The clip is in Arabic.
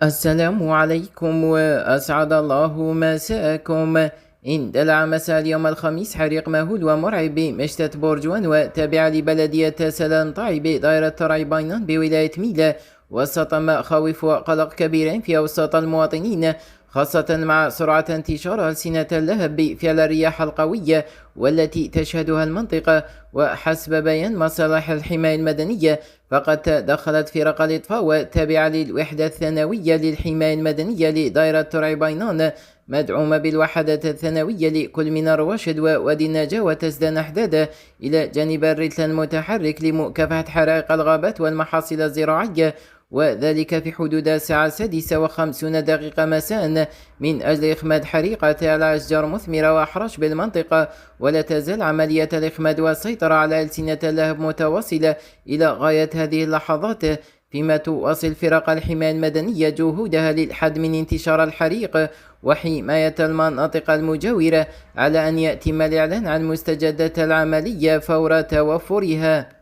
السلام عليكم وأسعد الله مساءكم. اندلع مساء اليوم الخميس حريق مهول ومرعب بمشتى بورجوان وتابع لبلدية سلانطاي بدائرة ترايباينان بولاية ميلا، وسط مخاوف وقلق كبير في أوساط المواطنين، خاصة مع سرعة انتشار ألسنة اللهب بفعل الرياح القوية والتي تشهدها المنطقة. وحسب بيان مصالح الحماية المدنية، فقد تدخلت فرق الإطفاء والتابعة للوحدة الثانوية للحماية المدنية لدائرة ترايباينان، مدعومة بالوحدة الثانوية لكل من الراشد ووادي النجاة وتسدان حدادة، إلى جانب الرتل المتحرك لمكافحة حرائق الغابات والمحاصيل الزراعية، وذلك في حدود الساعة 6:50 مساء، من أجل إخماد حريقة على أشجار مثمرة وأحراش بالمنطقة. ولا تزال عملية الإخماد والسيطرة على ألسنة اللهب متواصلة إلى غاية هذه اللحظات، فيما تواصل فرق الحماية المدنية جهودها للحد من انتشار الحريق وحماية المناطق المجاورة، على أن يتم الإعلان عن مستجدات العملية فور توفرها.